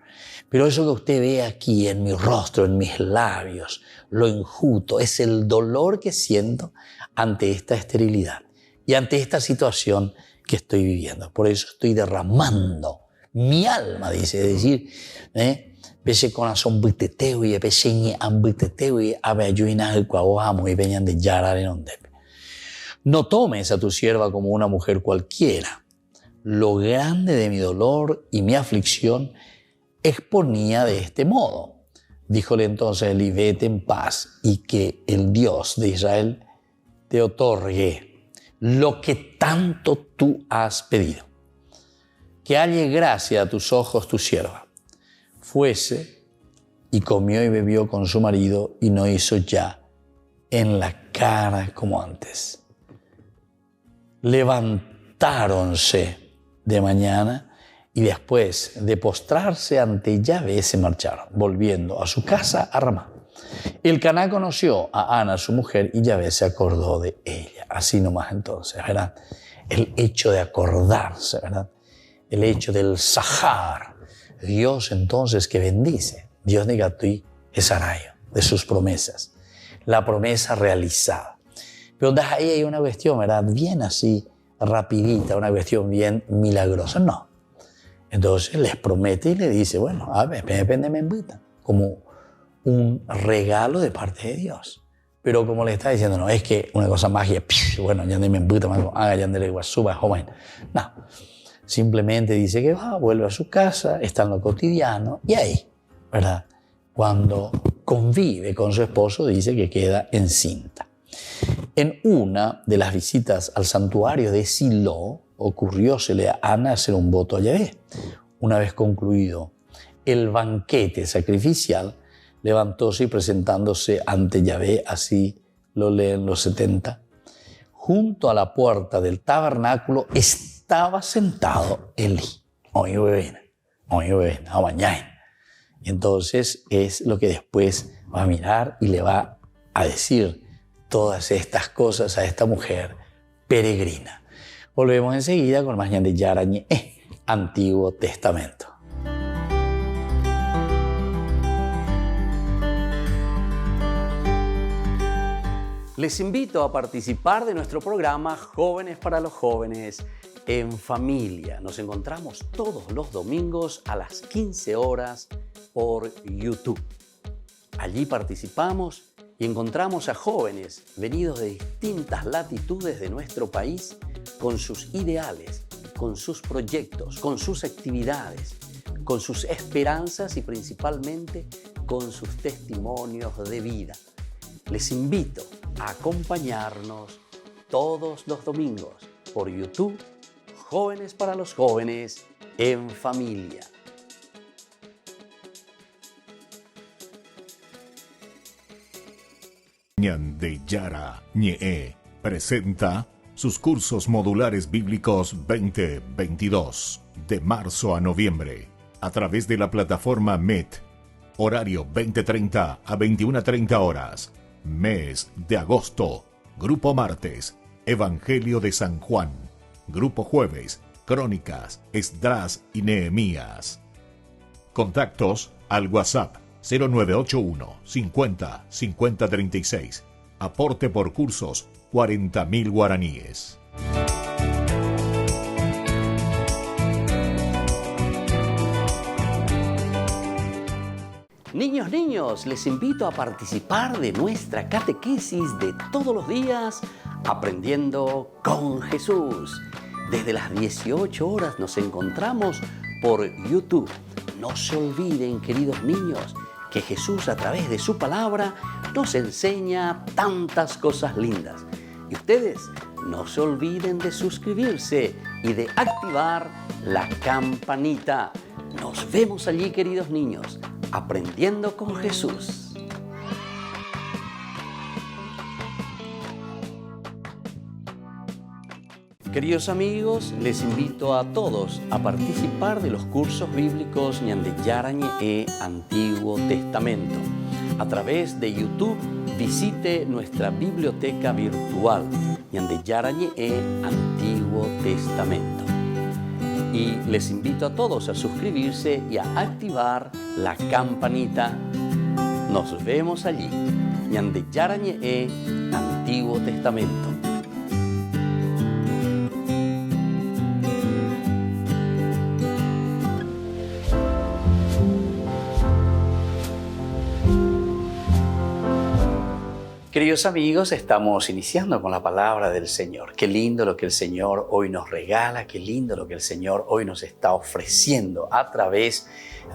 Pero eso que usted ve aquí en mi rostro, en mis labios, lo enjuto, es el dolor que siento ante esta esterilidad y ante esta situación que estoy viviendo. Por eso estoy derramando mi alma, dice, es decir, pese corazón buiteteo y pese ni ambuiteteo y abeayuina el cuaojamo y veñan de yarar en onde. No tomes a tu sierva como una mujer cualquiera. Lo grande de mi dolor y mi aflicción exponía de este modo. Díjole entonces Elí, vete en paz y que el Dios de Israel te otorgue lo que tanto tú has pedido. Que halle gracia a tus ojos tu sierva. Fuese y comió y bebió con su marido y no hizo ya en la cara como antes. Levantáronse de mañana y después de postrarse ante Yahvé se marcharon, volviendo a su casa a Ramá. Elcaná conoció a Ana, su mujer, y Yahvé se acordó de ella. Así nomás entonces, ¿verdad? El hecho de acordarse, ¿verdad? El hecho del sahar. Dios entonces que bendice. Dios de Gatui es arayo, de sus promesas. La promesa realizada. Pero ahí hay una cuestión, ¿verdad? Bien así, rapidita, una cuestión bien milagrosa. No. Entonces les promete y le dice, bueno, a ver, depende, me invita. Como un regalo de parte de Dios. Pero como le está diciendo, no, es que una cosa magia, bueno, ya no me invita, haga ya no suba, joven. No. Simplemente dice que va, vuelve a su casa, está en lo cotidiano y ahí, ¿verdad? Cuando convive con su esposo, dice que queda encinta. En una de las visitas al santuario de Silo, ocurriósele a Ana hacer un voto a Yahvé. Una vez concluido el banquete sacrificial, levantóse y presentándose ante Yahvé, así lo leen los 70, junto a la puerta del tabernáculo estaba sentado Elí. Oye, bebé, a mañana. Y entonces es lo que después va a mirar y le va a decir todas estas cosas a esta mujer peregrina. Volvemos enseguida con más Ñande Yara Ñe, Antiguo Testamento. Les invito a participar de nuestro programa Jóvenes para los Jóvenes en Familia. Nos encontramos todos los domingos a las 15 horas por YouTube. Allí participamos y encontramos a jóvenes venidos de distintas latitudes de nuestro país con sus ideales, con sus proyectos, con sus actividades, con sus esperanzas y principalmente con sus testimonios de vida. Les invito a acompañarnos todos los domingos por YouTube, Jóvenes para los Jóvenes en Familia. Ñande Yara Ñe presenta sus cursos modulares bíblicos 2022 de marzo a noviembre a través de la plataforma Meet. Horario 20:30 a 21:30 horas. Mes de agosto. Grupo martes, Evangelio de San Juan. Grupo jueves, Crónicas, Esdras y Nehemías. Contactos al WhatsApp 0981 50 50 36. Aporte por cursos 40.000 guaraníes. Niños, les invito a participar de nuestra catequesis de todos los días Aprendiendo con Jesús. Desde las 18 horas nos encontramos por YouTube. No se olviden, queridos niños, que Jesús a través de su palabra nos enseña tantas cosas lindas. Y ustedes no se olviden de suscribirse y de activar la campanita. Nos vemos allí, queridos niños, aprendiendo con Jesús. Queridos amigos, les invito a todos a participar de los cursos bíblicos Ñande Yara Ñe Antiguo Testamento. A través de YouTube, visite nuestra biblioteca virtual Ñande Yara Ñe Antiguo Testamento. Y les invito a todos a suscribirse y a activar la campanita. Nos vemos allí. Ñande Yara Ñe Antiguo Testamento. Queridos amigos, estamos iniciando con la palabra del Señor. Qué lindo lo que el Señor hoy nos regala, qué lindo lo que el Señor hoy nos está ofreciendo a través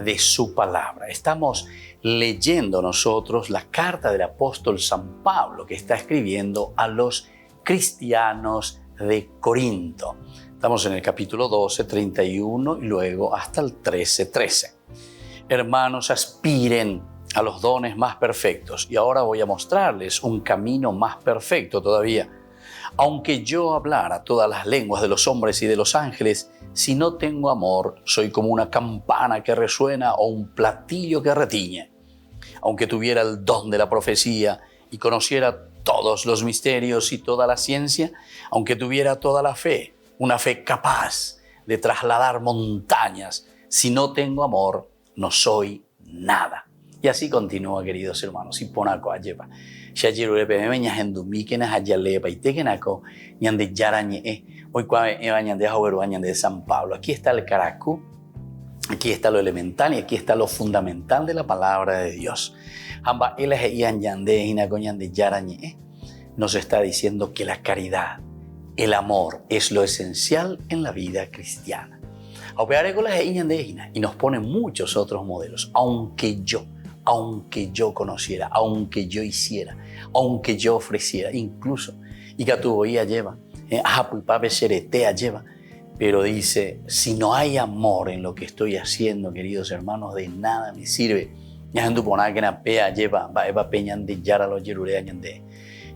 de su palabra. Estamos leyendo nosotros la carta del apóstol San Pablo que está escribiendo a los cristianos de Corinto. Estamos en el capítulo 12, 31 y luego hasta el 13. Hermanos, aspiren a los dones más perfectos. Y ahora voy a mostrarles un camino más perfecto todavía. Aunque yo hablara todas las lenguas de los hombres y de los ángeles, si no tengo amor, soy como una campana que resuena o un platillo que retiñe. Aunque tuviera el don de la profecía y conociera todos los misterios y toda la ciencia, aunque tuviera toda la fe, una fe capaz de trasladar montañas, si no tengo amor, no soy nada. Y así continúa, queridos hermanos. Y ponako ayepa. Shayirure peme ñahendumi kena hayalepa y tekenako ñande yarañe. Hoy ñande jaweru ñande de San Pablo. Aquí está el caracú, aquí está lo elemental y aquí está lo fundamental de la palabra de Dios. Hamba elaje ian ñande hinako ñande yarañe. Nos está diciendo que la caridad, el amor es lo esencial en la vida cristiana. Y nos pone muchos otros modelos. Aunque yo conociera, aunque yo hiciera, aunque yo ofreciera, incluso, y que tu boía lleva, lleva, pero dice, si no hay amor en lo que estoy haciendo, queridos hermanos, de nada me sirve.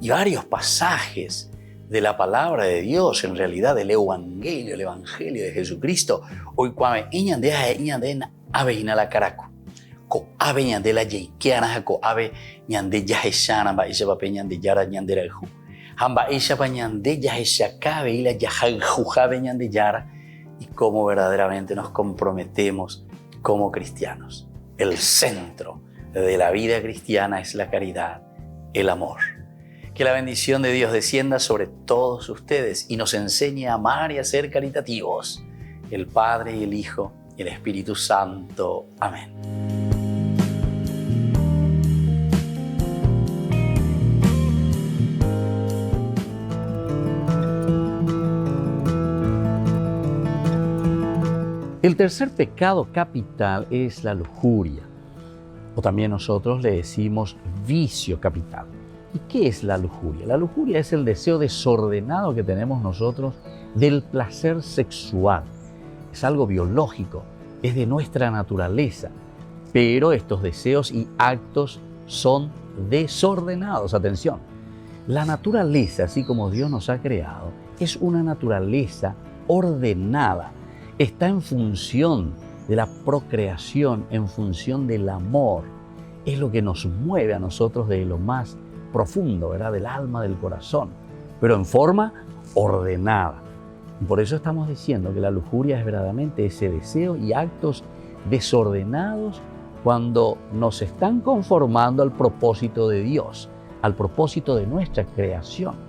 Y varios pasajes de la palabra de Dios, en realidad del Evangelio, el Evangelio de Jesucristo, hoy cuando avejina la caracu. Ko ave ñande la yeikiana ko ave ñande yaheshana ba isha pa ñande yara ñande la ju hamba isha pa ñande yaheshakabe y la yahajujabe ñande yara, y cómo verdaderamente nos comprometemos como cristianos. El centro de la vida cristiana es la caridad, el amor. Que la bendición de Dios descienda sobre todos ustedes y nos enseñe a amar y a ser caritativos. El Padre y el Hijo y el Espíritu Santo. Amén. El tercer pecado capital es la lujuria, o también nosotros le decimos vicio capital. ¿Y qué es la lujuria? La lujuria es el deseo desordenado que tenemos nosotros del placer sexual. Es algo biológico, es de nuestra naturaleza, pero estos deseos y actos son desordenados. Atención, la naturaleza, así como Dios nos ha creado, es una naturaleza ordenada. Está en función de la procreación, en función del amor. Es lo que nos mueve a nosotros de lo más profundo, ¿verdad? Del alma, del corazón, pero en forma ordenada. Y por eso estamos diciendo que la lujuria es verdaderamente ese deseo y actos desordenados cuando nos están conformando al propósito de Dios, al propósito de nuestra creación.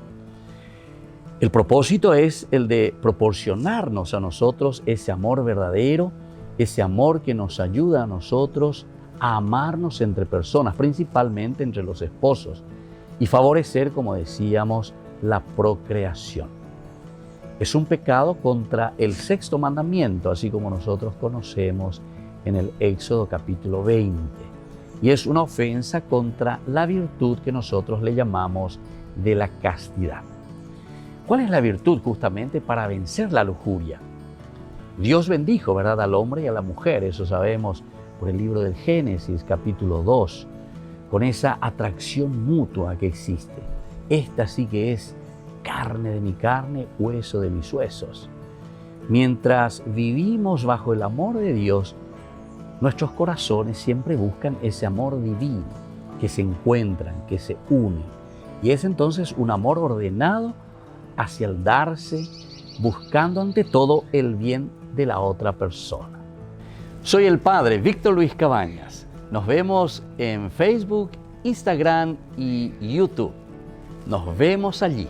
El propósito es el de proporcionarnos a nosotros ese amor verdadero, ese amor que nos ayuda a nosotros a amarnos entre personas, principalmente entre los esposos, y favorecer, como decíamos, la procreación. Es un pecado contra el sexto mandamiento, así como nosotros conocemos en el Éxodo capítulo 20. Y es una ofensa contra la virtud que nosotros le llamamos de la castidad. ¿Cuál es la virtud justamente para vencer la lujuria? Dios bendijo, ¿verdad?, al hombre y a la mujer, eso sabemos por el libro del Génesis, capítulo 2, con esa atracción mutua que existe. Esta sí que es carne de mi carne, hueso de mis huesos. Mientras vivimos bajo el amor de Dios, nuestros corazones siempre buscan ese amor divino, que se encuentran, que se unen. Y es entonces un amor ordenado hacia el darse, buscando ante todo el bien de la otra persona. Soy el Padre Víctor Luis Cabañas. Nos vemos en Facebook, Instagram y YouTube. Nos vemos allí.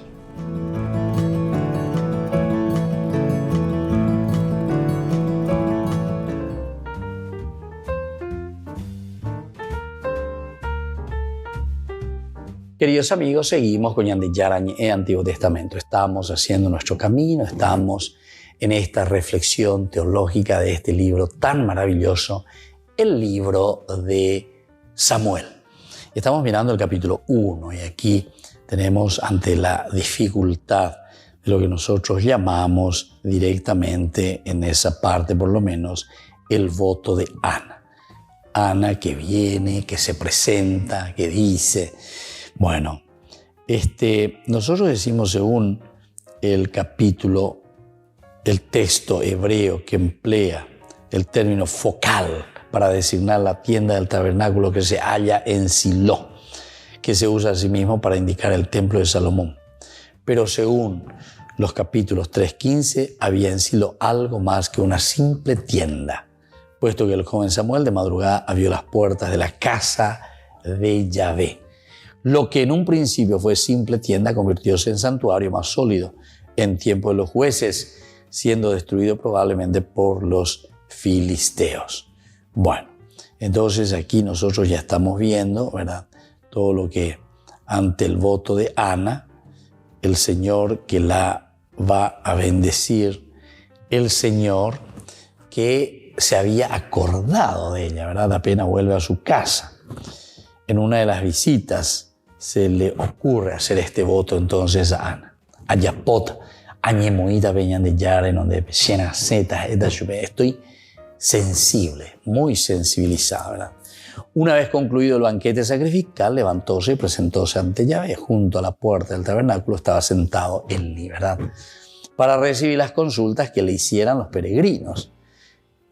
Queridos amigos, seguimos con Ñande Yara Ñe Antiguo Testamento. Estamos haciendo nuestro camino, estamos en esta reflexión teológica de este libro tan maravilloso, el libro de Samuel. Estamos mirando el capítulo 1 y aquí tenemos ante la dificultad de lo que nosotros llamamos directamente en esa parte por lo menos el voto de Ana. Ana que viene, que se presenta, que dice... Bueno, nosotros decimos según el capítulo, el texto hebreo que emplea el término focal para designar la tienda del tabernáculo que se halla en Silo, que se usa asimismo para indicar el templo de Salomón. Pero según los capítulos 3:15, había en Silo algo más que una simple tienda, puesto que el joven Samuel de madrugada abrió las puertas de la casa de Yahvé. Lo que en un principio fue simple tienda convirtióse en santuario más sólido en tiempo de los jueces, siendo destruido probablemente por los filisteos. Bueno, entonces aquí nosotros ya estamos viendo, ¿verdad?, todo lo que ante el voto de Ana, el Señor que la va a bendecir, el Señor que se había acordado de ella, ¿verdad?, apenas vuelve a su casa. En una de las visitas se le ocurre hacer este voto entonces a Ana. Ayapot, añemoita veñan de yara, en donde llena zeta, estoy sensible, muy sensibilizado, ¿verdad? Una vez concluido el banquete sacrificial, levantóse y presentóse ante Yahvé. Junto a la puerta del tabernáculo estaba sentado Elí, ¿verdad?, para recibir las consultas que le hicieran los peregrinos.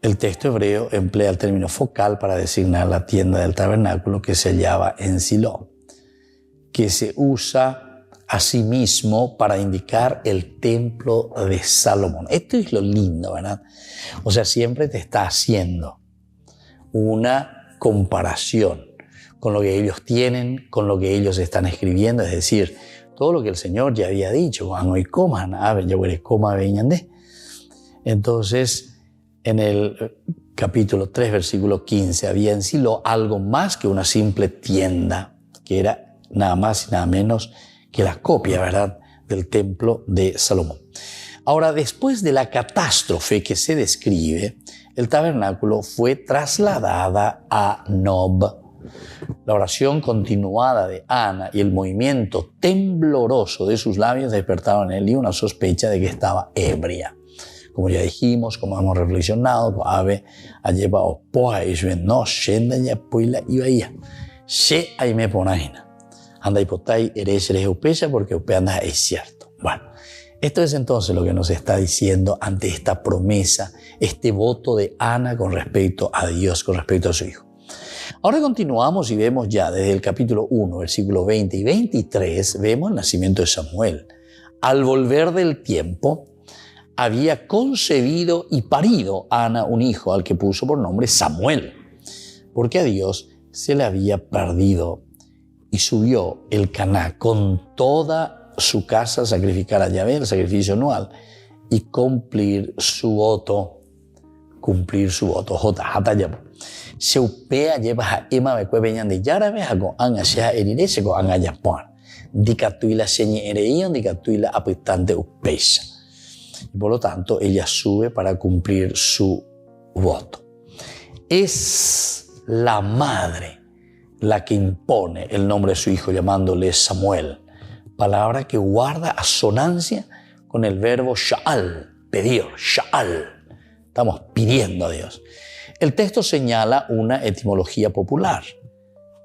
El texto hebreo emplea el término focal para designar la tienda del tabernáculo que se hallaba en Silo, que se usa asimismo para indicar el templo de Salomón. Esto es lo lindo, ¿verdad? O sea, siempre te está haciendo una comparación con lo que ellos tienen, con lo que ellos están escribiendo, es decir, todo lo que el Señor ya había dicho. Entonces, en el capítulo 3, versículo 15, había en Silo algo más que una simple tienda, que era nada más y nada menos que la copia, ¿verdad?, del templo de Salomón. Ahora, después de la catástrofe que se describe, el tabernáculo fue trasladada a Nob. La oración continuada de Ana y el movimiento tembloroso de sus labios despertaron en Elí una sospecha de que estaba ebria. Como ya dijimos, como hemos reflexionado, anda hipotai eres upeya porque upeanda es cierto. Bueno, esto es entonces lo que nos está diciendo ante esta promesa, este voto de Ana con respecto a Dios, con respecto a su hijo. Ahora continuamos y vemos ya desde el capítulo 1, versículo 20 y 23, vemos el nacimiento de Samuel. Al volver del tiempo, había concebido y parido Ana un hijo al que puso por nombre Samuel, porque a Dios se le había perdido. Y subió Elcaná con toda su casa a sacrificar a Yahvé el sacrificio anual y cumplir su voto. Se upea lleva a Emma me cueveñan de Yarabe a con Angasha erirese con Angayapon. Dicatuila señe ereion, dicatuila apitante upesa. Y por lo tanto, ella sube para cumplir su voto. Es la madre la que impone el nombre de su hijo llamándole Samuel, palabra que guarda asonancia con el verbo sha'al, pedir, sha'al. Estamos pidiendo a Dios. El texto señala una etimología popular.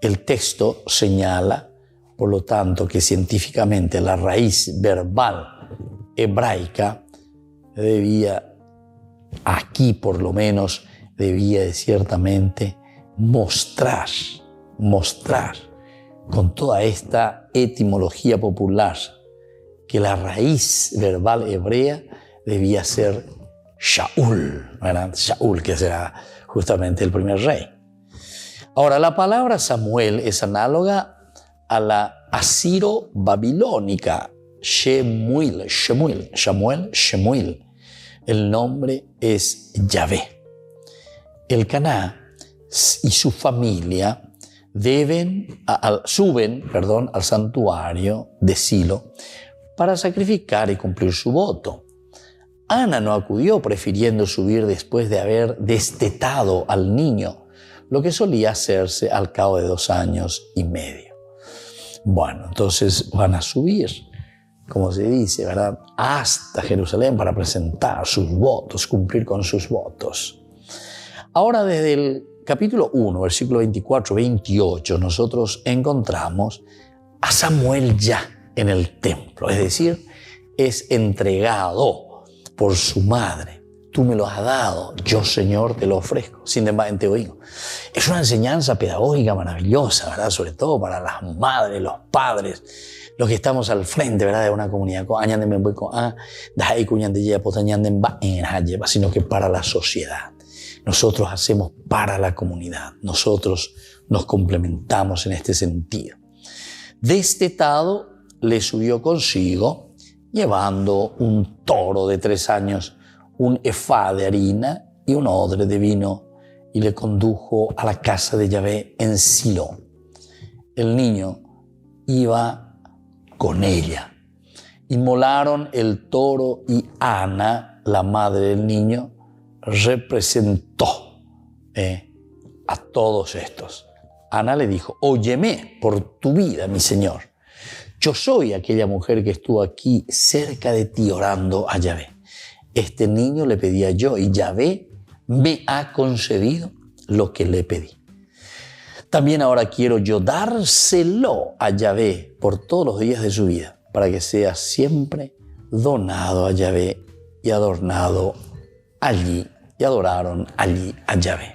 El texto señala, por lo tanto, que científicamente la raíz verbal hebraica debía, aquí por lo menos, debía de ciertamente mostrar con toda esta etimología popular que la raíz verbal hebrea debía ser Shaul, ¿verdad? Shaul, que será justamente el primer rey. Ahora, la palabra Samuel es análoga a la asiro-babilónica Shemuel. El nombre es Yahvé. Elcaná y su familia suben al santuario de Silo para sacrificar y cumplir su voto. Ana no acudió, prefiriendo subir después de haber destetado al niño, lo que solía hacerse al cabo de 2 años y medio. Bueno, entonces van a subir, como se dice, ¿verdad?, hasta Jerusalén para presentar sus votos, cumplir con sus votos. Ahora, desde el capítulo 1, versículo 24-28, nosotros encontramos a Samuel ya en el templo, es decir, es entregado por su madre. Tú me lo has dado, yo, Señor, te lo ofrezco. Sin embargo, te oigo. Es una enseñanza pedagógica maravillosa, ¿verdad? Sobre todo para las madres, los padres, los que estamos al frente, ¿verdad?, de una comunidad, sino que para la sociedad. Nosotros hacemos para la comunidad. Nosotros nos complementamos en este sentido. Destetado, le subió consigo, llevando un toro de 3 años, un efá de harina y un odre de vino, y le condujo a la casa de Yahvé en Silo. El niño iba con ella. Inmolaron el toro y Ana, la madre del niño, representó a todos estos. Ana le dijo: óyeme por tu vida, mi señor. Yo soy aquella mujer que estuvo aquí cerca de ti orando a Yahvé. Este niño le pedía yo y Yahvé me ha concedido lo que le pedí. También ahora quiero yo dárselo a Yahvé por todos los días de su vida, para que sea siempre donado a Yahvé y adornado allí, y adoraron allí a Yahvé.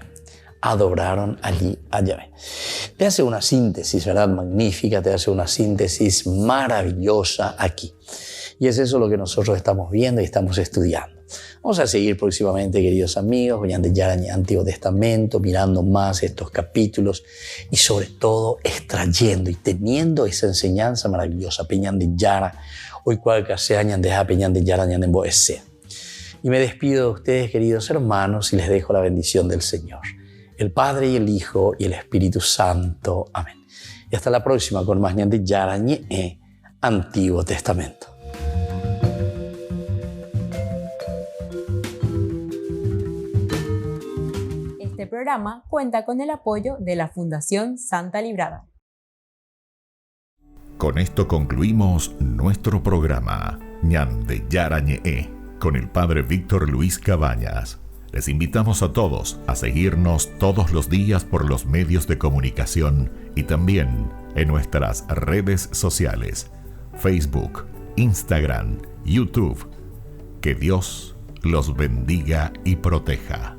Adoraron allí a Yahvé. Te hace una síntesis, ¿verdad?, magnífica, te hace una síntesis maravillosa aquí. Y es eso lo que nosotros estamos viendo y estamos estudiando. Vamos a seguir próximamente, queridos amigos, Ñande Yarañe Antiguo Testamento, mirando más estos capítulos y sobre todo extrayendo y teniendo esa enseñanza maravillosa. Peñande Yara, hoy cual que sea Ñande Ja, Peñande Yara, Ñande Boesea. Y me despido de ustedes, queridos hermanos, y les dejo la bendición del Señor, el Padre y el Hijo y el Espíritu Santo. Amén. Y hasta la próxima con más Ñande Yarañe Antiguo Testamento. Este programa cuenta con el apoyo de la Fundación Santa Librada. Con esto concluimos nuestro programa Ñande Yarañe con el Padre Víctor Luis Cabañas. Les invitamos a todos a seguirnos todos los días por los medios de comunicación y también en nuestras redes sociales, Facebook, Instagram, YouTube. Que Dios los bendiga y proteja.